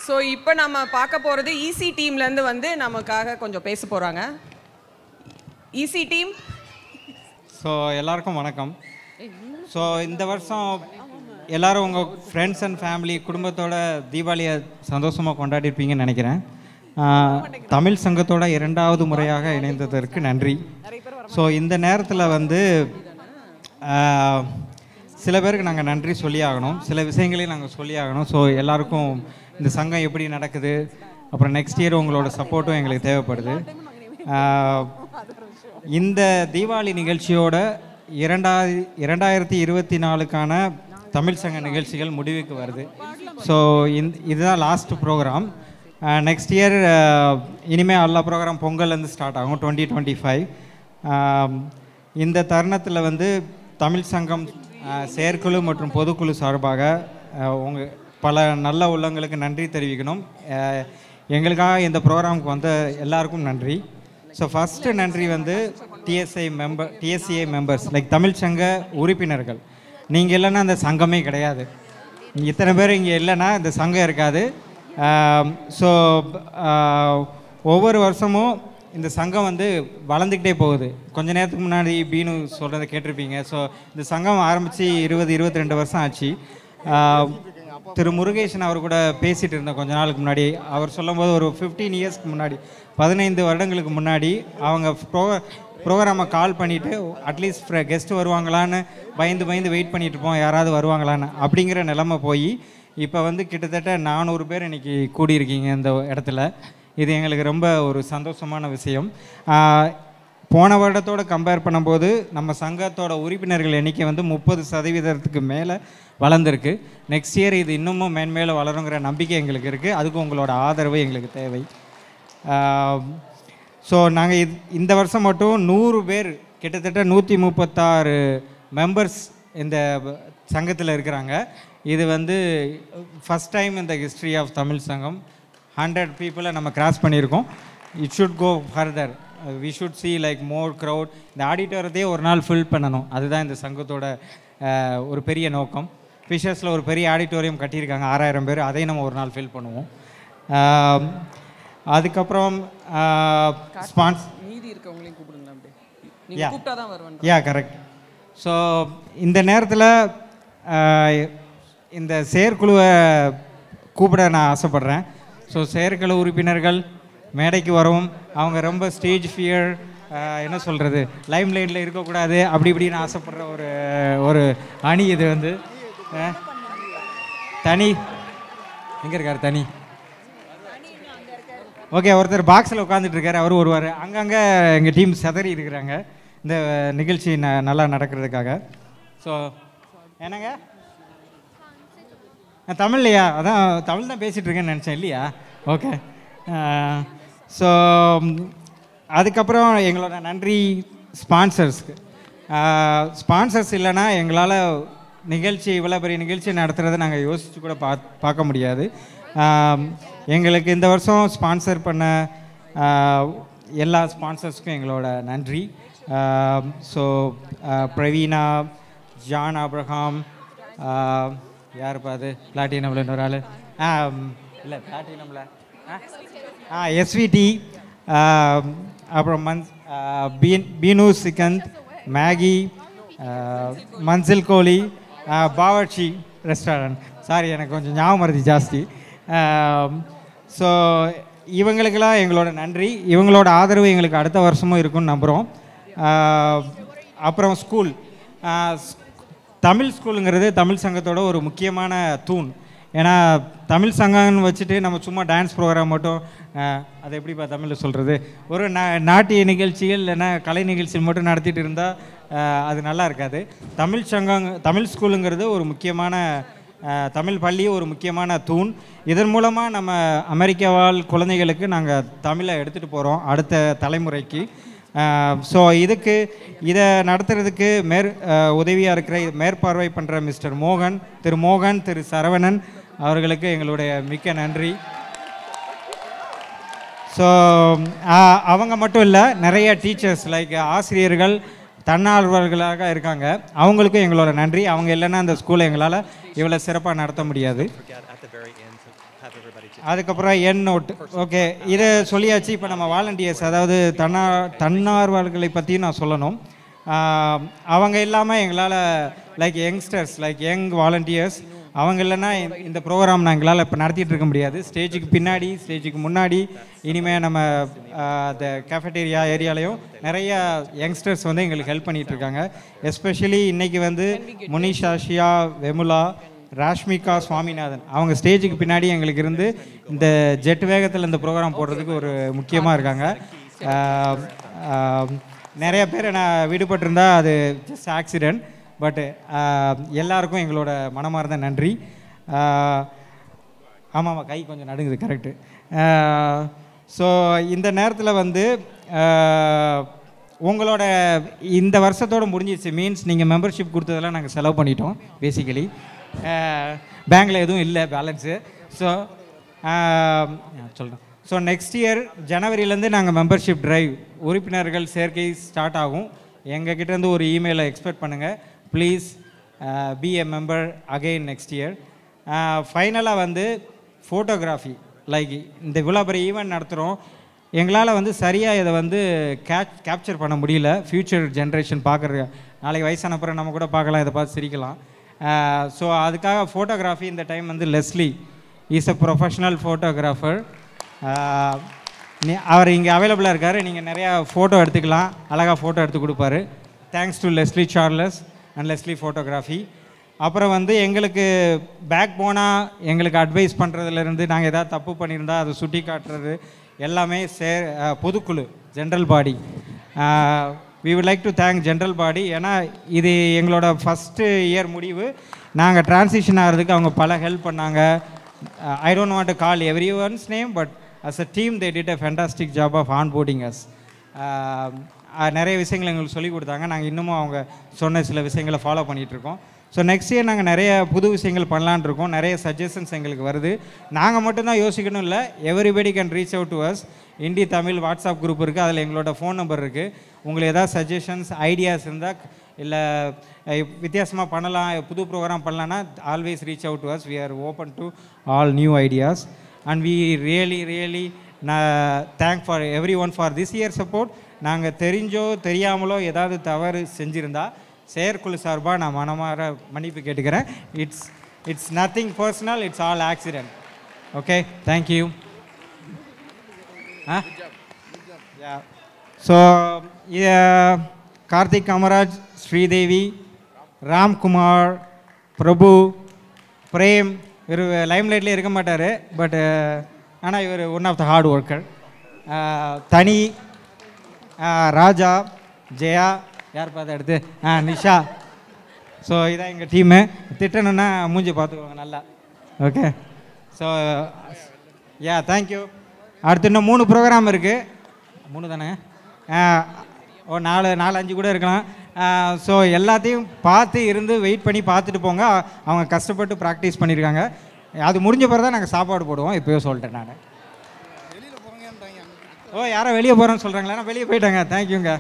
So இப்போ நம்ம பார்க்க போகிறது ஈசி டீம்லேருந்து வந்து நமக்காக கொஞ்சம் பேச போகிறாங்க. Easy team. ஸோ எல்லாருக்கும் வணக்கம். ஸோ இந்த வருஷம் எல்லோரும் உங்கள் ஃப்ரெண்ட்ஸ் அண்ட் ஃபேமிலி குடும்பத்தோட தீபாவளியை சந்தோஷமாக கொண்டாடிருப்பீங்கன்னு நினைக்கிறேன். தமிழ் சங்கத்தோட 2வது முறையாக இணைந்ததற்கு நன்றி. ஸோ இந்த நேரத்தில் வந்து சில பேருக்கு நாங்கள் நன்றி சொல்லி ஆகணும், சில விஷயங்களையும் நாங்கள் சொல்லி ஆகணும். ஸோ எல்லாருக்கும் இந்த சங்கம் எப்படி நடக்குது, அப்புறம் நெக்ஸ்ட் இயர் உங்களோட சப்போர்ட்டும் எங்களுக்கு தேவைப்படுது. இந்த தீபாவளி நிகழ்ச்சியோட 2024க்கான தமிழ் சங்க நிகழ்ச்சிகள் முடிவுக்கு வருது. ஸோ இதுதான் லாஸ்ட் ப்ரோக்ராம். நெக்ஸ்ட் இயர் இனிமேல் எல்லா ப்ரோக்ராம் பொங்கல்லேருந்து ஸ்டார்ட் ஆகும் 2025. இந்த தருணத்தில் வந்து தமிழ் சங்கம் செயற்குழு மற்றும் பொதுக்குழு சார்பாக உங்கள் பல நல்ல உள்ளங்களுக்கு நன்றி தெரிவிக்கணும். எங்களுக்காக இந்த ப்ரோக்ராமுக்கு வந்த எல்லாருக்கும் நன்றி. ஸோ ஃபஸ்ட்டு நன்றி வந்து டிஎஸ்சிஐ மெம்பர்ஸ் லைக் தமிழ் சங்க உறுப்பினர்கள். நீங்கள் இல்லைன்னா அந்த சங்கமே கிடையாது. இத்தனை பேர் இங்கே இல்லைன்னா இந்த சங்கம் இருக்காது. ஸோ ஒவ்வொரு வருஷமும் இந்த சங்கம் வந்து வளர்ந்துக்கிட்டே போகுது. கொஞ்ச நேரத்துக்கு முன்னாடி பீனு சொல்கிறத கேட்டிருப்பீங்க. ஸோ இந்த சங்கம் ஆரம்பித்து 22 வருஷம் ஆச்சு. திரு முருகேசன் அவர் கூட பேசிகிட்டு இருந்தேன் கொஞ்ச நாளுக்கு முன்னாடி. அவர் சொல்லும்போது ஒரு 15 இயர்ஸ்க்கு முன்னாடி, 15 வருடங்களுக்கு முன்னாடி அவங்க ப்ரோக்ராமை கால் பண்ணிவிட்டு அட்லீஸ்ட் கெஸ்ட்டு வருவாங்களான்னு பயந்து வெயிட் பண்ணிகிட்டு இருப்போம், யாராவது வருவாங்களான்னு. அப்படிங்கிற நிலைமை போய் இப்போ வந்து கிட்டத்தட்ட 400 பேர் இன்றைக்கி கூடியிருக்கீங்க இந்த இடத்துல. இது எங்களுக்கு ரொம்ப ஒரு சந்தோஷமான விஷயம். போன வருடத்தோடு கம்பேர் பண்ணும்போது நம்ம சங்கத்தோட உறுப்பினர்கள் எண்ணிக்கை வந்து 30% மேலே வளர்ந்துருக்கு. நெக்ஸ்ட் இயர் இது இன்னமும் மேன்மேலே வளருங்கிற நம்பிக்கை எங்களுக்கு இருக்குது. அதுக்கு உங்களோட ஆதரவு எங்களுக்கு தேவை. ஸோ நாங்கள் இந்த வருஷம் மட்டும் 100 பேர், கிட்டத்தட்ட 136 மெம்பர்ஸ் இந்த சங்கத்தில் இருக்கிறாங்க. இது வந்து ஃபஸ்ட் டைம் இந்த ஹிஸ்ட்ரி ஆஃப் தமிழ் சங்கம் 100 பீப்புளை நம்ம கிராஸ் பண்ணியிருக்கோம். It should go further. We should see like more crowd. இந்த ஆடிட்டோரியத்தையே ஒரு நாள் ஃபில் பண்ணணும். அதுதான் இந்த சங்கத்தோட ஒரு பெரிய நோக்கம். ஃபிஷர்ஸில் ஒரு பெரிய ஆடிட்டோரியம் கட்டியிருக்காங்க, 6000 பேர். அதையும் நம்ம ஒரு நாள் ஃபில் பண்ணுவோம். அதுக்கப்புறம் மீதி இருக்கவங்களையும் கூப்பிடுங்களா? Yeah correct. ஸோ இந்த நேரத்தில் இந்த செயற்குழுவை கூப்பிட நான் ஆசைப்பட்றேன். ஸோ செயற்குழு உறுப்பினர்கள் மேடைக்கு வரவும். அவங்க ரொம்ப ஸ்டேஜ் ஃபியர், என்ன சொல்கிறது, லைம் லைனில் இருக்கக்கூடாது, அப்படி இப்படின்னு ஆசைப்படுற ஒரு அணி இது வந்து. தனி எங்கே இருக்கார்? தனி ஓகே, ஒருத்தர் பாக்ஸில் உட்காந்துட்டு இருக்கார், அவர் வருவார். அங்கங்கே எங்கள் டீம் செதறி இருக்கிறாங்க இந்த நிகழ்ச்சி நல்லா நடக்கிறதுக்காக. ஸோ என்னங்க தமிழ்லையா? அதான் தமிழ் தான் பேசிகிட்டு இருக்கேன்னு நினச்சேன். இல்லையா? ஓகே. ஸோ அதுக்கப்புறம் எங்களோட நன்றி ஸ்பான்சர்ஸ்க்கு. ஸ்பான்சர்ஸ் இல்லைன்னா எங்களால் நிகழ்ச்சி, இவ்வளோ பெரிய நிகழ்ச்சி நடத்துகிறத நாங்கள் யோசித்து கூட பார்க்க முடியாது. எங்களுக்கு இந்த வருஷம் ஸ்பான்சர் பண்ண எல்லா ஸ்பான்சர்ஸ்க்கும் எங்களோட நன்றி. ஸோ பிரவீனா, ஜான் ஆப்ரஹாம், யாருப்பா அது பிளாட்டினமில் இன்னொரு ஆள், இல்லை பிளாட்டினமில் எஸ்விடி, அப்புறம் பீனு சிகந்த், மேகி, மன்சில் கோலி, பாவர்ச்சி ரெஸ்டாரண்ட். சாரி, எனக்கு கொஞ்சம் ஞாபகம் மருதி ஜாஸ்தி. ஸோ இவங்களுக்கெல்லாம் எங்களோட நன்றி. இவங்களோட ஆதரவு எங்களுக்கு அடுத்த வருஷமும் இருக்குன்னு நம்புகிறோம். அப்புறம் ஸ்கூல், தமிழ் ஸ்கூலுங்கிறது தமிழ் சங்கத்தோட ஒரு முக்கியமான தூண். ஏன்னா தமிழ் சங்கம்னு வச்சுட்டு நம்ம சும்மா டான்ஸ் ப்ரோக்ராம் மட்டும், அதை எப்படிப்பா தமிழில் சொல்கிறது, ஒரு நாட்டிய நிகழ்ச்சிகள் இல்லைன்னா கலை நிகழ்ச்சிகள் மட்டும் நடத்திட்டு இருந்தால் அது நல்லா இருக்காது. தமிழ் சங்கம், தமிழ் ஸ்கூலுங்கிறது ஒரு முக்கியமான, தமிழ் பள்ளி ஒரு முக்கியமான தூண். இதன் மூலமாக நம்ம அமெரிக்கா வாழ் குழந்தைகளுக்கு நாங்கள் தமிழை எடுத்துகிட்டு போகிறோம் அடுத்த தலைமுறைக்கு. ஸோ இதை நடத்துறதுக்கு உதவியாக இருக்கிற, மேற்பார்வை பண்ணுற மிஸ்டர் மோகன், திரு சரவணன் அவர்களுக்கு எங்களுடைய மிக்க நன்றி. ஸோ அவங்க மட்டும் இல்லை, நிறைய டீச்சர்ஸ் லைக் ஆசிரியர்கள், தன்னார்வலர்களாக இருக்காங்க. அவங்களுக்கும் எங்களோட நன்றி. அவங்க இல்லைன்னா அந்த ஸ்கூலை எங்களால் இவ்வளோ சிறப்பாக நடத்த முடியாது. அதுக்கப்புறம் என் நோட். ஓகே, இதை சொல்லியாச்சு. இப்போ நம்ம வாலண்டியர்ஸ், அதாவது தன்னார்வலர்களை பற்றியும் நான் சொல்லணும். அவங்க இல்லாமல் எங்களால் like youngsters, like young volunteers, அவங்க இல்லைன்னா இந்த ப்ரோக்ராம் நான் எங்களால் இப்போ நடத்திட்டு இருக்க முடியாது. ஸ்டேஜுக்கு பின்னாடி, ஸ்டேஜுக்கு முன்னாடி, இனிமேல் நம்ம அந்த கேஃபெட்டேரியா ஏரியாலையும் நிறைய யங்ஸ்டர்ஸ் வந்து எங்களுக்கு ஹெல்ப் பண்ணிகிட்ருக்காங்க. எஸ்பெஷலி இன்றைக்கி வந்து முனிஷ் ஆஷியா, வெமுலா, ராஷ்மிகா, சுவாமிநாதன் அவங்க ஸ்டேஜுக்கு பின்னாடி எங்களுக்கு இருந்து இந்த ஜெட் வேகத்தில் இந்த ப்ரோக்ராம் போடுறதுக்கு ஒரு முக்கியமாக இருக்காங்க. நிறைய பேர் நான் விடுபட்டிருந்தா அது ஜஸ்ட் ஆக்சிடெண்ட். பட் எல்லாருக்கும் எங்களோட மனமார்ந்த நன்றி. ஆமாம், கை கொஞ்சம் நடுங்குது, கரெக்டு. ஸோ இந்த நேரத்தில் வந்து உங்களோட இந்த வருஷத்தோடு முடிஞ்சிச்சு. மீன்ஸ் நீங்கள் மெம்பர்ஷிப் கொடுத்ததெல்லாம் நாங்கள் செலவு பண்ணிட்டோம். பேசிக்கலி பேங்கில் எதுவும் இல்லை பேலன்ஸு. ஸோ சொல்கிறேன். ஸோ நெக்ஸ்ட் இயர் ஜனவரியிலேருந்து நாங்கள் மெம்பர்ஷிப் ட்ரைவ், உறுப்பினர்கள் சேர்க்கை ஸ்டார்ட் ஆகும். எங்கள் கிட்டேருந்து ஒரு இமெயிலை எக்ஸ்பெக்ட் பண்ணுங்கள். Please be a member again next year. ஃபைனலாக வந்து ஃபோட்டோகிராஃபி, லைக் இந்த இவ்வளோ பெரிய ஈவெண்ட் நடத்துகிறோம், எங்களால் வந்து சரியாக இதை வந்து கேப்சர் பண்ண முடியல. ஃப்யூச்சர் ஜென்ரேஷன் பார்க்குற, நாளைக்கு வயசான அப்புறம் நம்ம கூட பார்க்கலாம், இதை பார்த்து சிரிக்கலாம். ஸோ அதுக்காக ஃபோட்டோகிராஃபி இந்த டைம் வந்து Leslie is a professional photographer. அவர் இங்கே அவைலபிளாக இருக்கார். நீங்கள் நிறையா ஃபோட்டோ எடுத்துக்கலாம், அழகாக ஃபோட்டோ எடுத்து கொடுப்பாரு. Thanks to Leslie Charles and Leslie photography. அப்புறம் வந்து எங்களுக்கு பேக் போனால் எங்களுக்கு அட்வைஸ் பண்ணுறதுலேருந்து, நாங்கள் எதாவது தப்பு பண்ணியிருந்தால் அதை சுட்டி காட்டுறது எல்லாமே பொதுக்குழு, general body. we would like to thank general பாடி. ஏன்னா இது எங்களோட ஃபஸ்ட்டு இயர் முடிவு. நாங்கள் ட்ரான்சிஷன் ஆகிறதுக்கு அவங்க பல ஹெல்ப் பண்ணாங்க. I don't want to call everyone's name, but as a team they did a fantastic job of onboarding us. நிறைய விஷயங்கள் எங்களுக்கு சொல்லிக் கொடுத்தாங்க. நாங்கள் இன்னமும் அவங்க சொன்ன சில விஷயங்களை ஃபாலோ பண்ணிகிட்ருக்கோம். ஸோ நெக்ஸ்ட் இயர் நாங்கள் நிறைய புது விஷயங்கள் பண்ணலான் இருக்கோம். நிறைய சஜஷன்ஸ் எங்களுக்கு வருது. நாங்கள் மட்டும்தான் யோசிக்கணும் இல்லை, everybody can reach out to as. Hindi Tamil WhatsApp group இருக்குது, அதில் எங்களோட ஃபோன் நம்பர் இருக்குது. உங்களுக்கு ஏதாவது சஜஷன்ஸ், ஐடியாஸ் இருந்தால், இல்லை வித்தியாசமாக பண்ணலாம், புது ப்ரோக்ராம் பண்ணலான்னா always reach out to us. We are open to all new ideas and we really thank for everyone for this year support. நாங்கள் தெரிஞ்சோ தெரியாமலோ ஏதாவது தவறு செஞ்சுருந்தா செயற்குழு சார்பாக நான் மனமாற மன்னிப்பு கேட்டுக்கிறேன். It's nothing personal, it's all accident. Okay, thank you. So Karthik Kamaraj, Sridevi, Ramkumar, Prabhu, Prem, இவர் லைம்லைட்லேயே இருக்க மாட்டார். பட் ஆனால் இவர் one of the hard worker. Thani, Raja, Jaya, யார் பார்த்து எடுத்து, நிஷா. ஸோ இதான் எங்கள் டீமு. திட்டணுன்னா மூஞ்சி பார்த்துக்கோங்க நல்லா. Okay, so thank you. அடுத்து இன்னும் 3 ப்ரோக்ராம் இருக்குது. 3 தானே? ஓ 4-5 கூட இருக்கலாம். ஸோ எல்லாத்தையும் பார்த்து இருந்து வெயிட் பண்ணி பார்த்துட்டு போங்க. அவங்க கஷ்டப்பட்டு ப்ராக்டிஸ் பண்ணியிருக்காங்க. அது முடிஞ்ச பிறகு தான் நாங்கள் சாப்பாடு போடுவோம். இப்போயே சொல்லிட்டேன் நான். ஓ யாரோ வெளியே போகிறேன்னு சொல்கிறாங்களா? நான் வெளியே போயிட்டாங்க. தேங்க்யூங்க.